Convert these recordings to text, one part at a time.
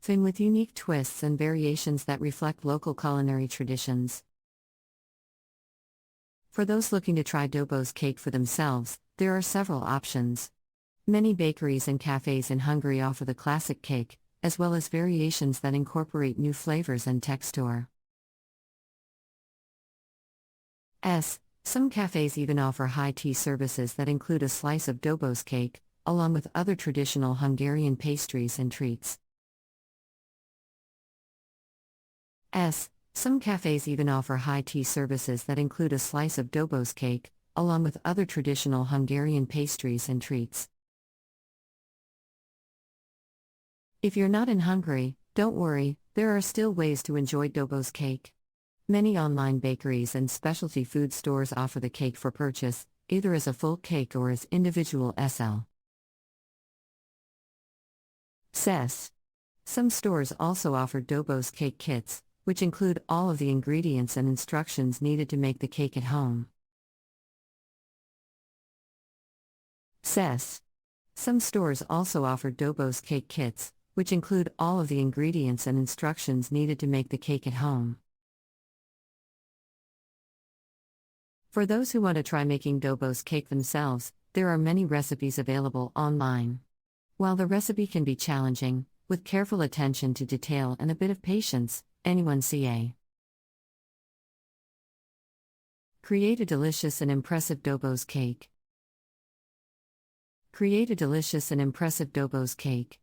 thin with unique twists and variations that reflect local culinary traditions. For those looking to try Dobos cake for themselves, there are several options. Many bakeries and cafes in Hungary offer the classic cake, as well as variations that incorporate new flavors and texture. Some cafes even offer high tea services that include a slice of Dobos cake, along with other traditional Hungarian pastries and treats. Some cafes even offer high tea services that include a slice of Dobos cake, along with other traditional Hungarian pastries and treats. If you're not in Hungary, don't worry, there are still ways to enjoy Dobos cake. Many online bakeries and specialty food stores offer the cake for purchase, either as a full cake or as individual SL. Some stores also offer Dobos cake kits, which include all of the ingredients and instructions needed to make the cake at home. Some stores also offer Dobos cake kits, which include all of the ingredients and instructions needed to make the cake at home. For those who want to try making Dobos cake themselves, there are many recipes available online. While the recipe can be challenging, with careful attention to detail and a bit of patience, anyone can. Create a delicious and impressive Dobos cake. Create a delicious and impressive Dobos cake.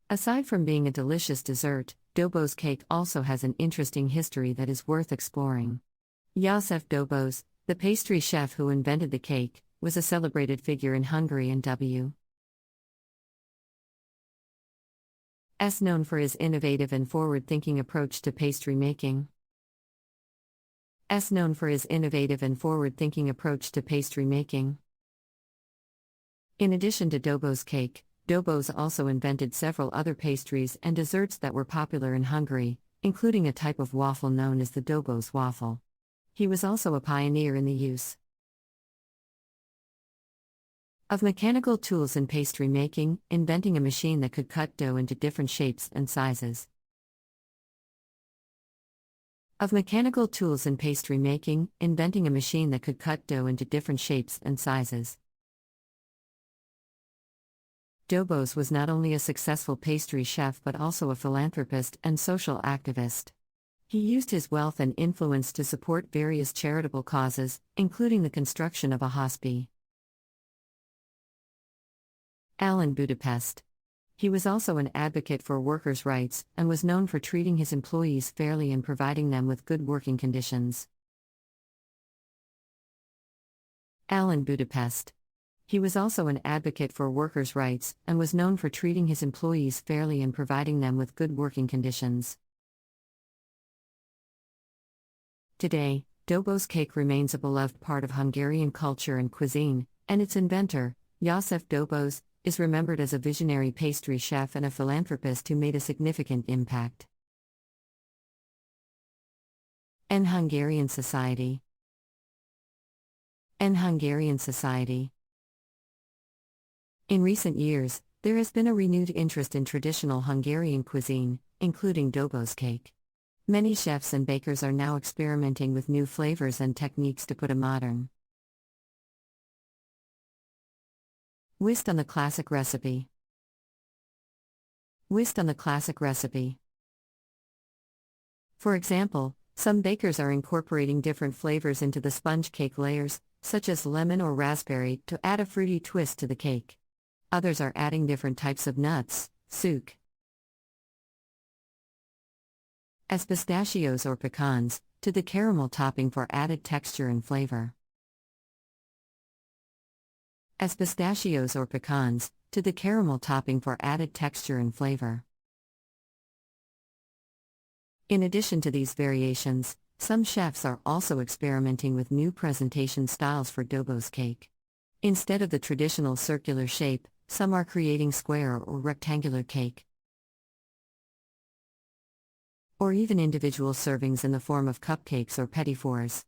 Aside from being a delicious dessert, Dobos cake also has an interesting history that is worth exploring. József Dobos, the pastry chef who invented the cake, was a celebrated figure in Hungary and W.S. known for his innovative and forward-thinking approach to pastry making. known for his innovative and forward-thinking approach to pastry making. In addition to Dobos cake, Dobos also invented several other pastries and desserts that were popular in Hungary, including a type of waffle known as the Dobos waffle. He was also a pioneer in the use of mechanical tools in pastry making, inventing a machine that could cut dough into different shapes and sizes. Of mechanical tools in pastry making, inventing a machine that could cut dough into different shapes and sizes. Dobos was not only a successful pastry chef but also a philanthropist and social activist. He used his wealth and influence to support various charitable causes, including the construction of a hospice. In Budapest. He was also an advocate for workers' rights and was known for treating his employees fairly and providing them with good working conditions. In Budapest. He was also an advocate for workers' rights and was known for treating his employees fairly and providing them with good working conditions. Today, Dobos cake remains a beloved part of Hungarian culture and cuisine, and its inventor, József Dobos, is remembered as a visionary pastry chef and a philanthropist who made a significant impact. Hungarian society. Hungarian society. In recent years, there has been a renewed interest in traditional Hungarian cuisine, including Dobos cake. Many chefs and bakers are now experimenting with new flavors and techniques to put a modern twist on the classic recipe. Twist on the classic recipe. For example, some bakers are incorporating different flavors into the sponge cake layers, such as lemon or raspberry, to add a fruity twist to the cake. Others are adding different types of nuts, szűk, as pistachios or pecans, to the caramel topping for added texture and flavor. As pistachios or pecans, to the caramel topping for added texture and flavor. In addition to these variations, some chefs are also experimenting with new presentation styles for Dobos cake. Instead of the traditional circular shape, some are creating square or rectangular cake, or even individual servings in the form of cupcakes or petit fours.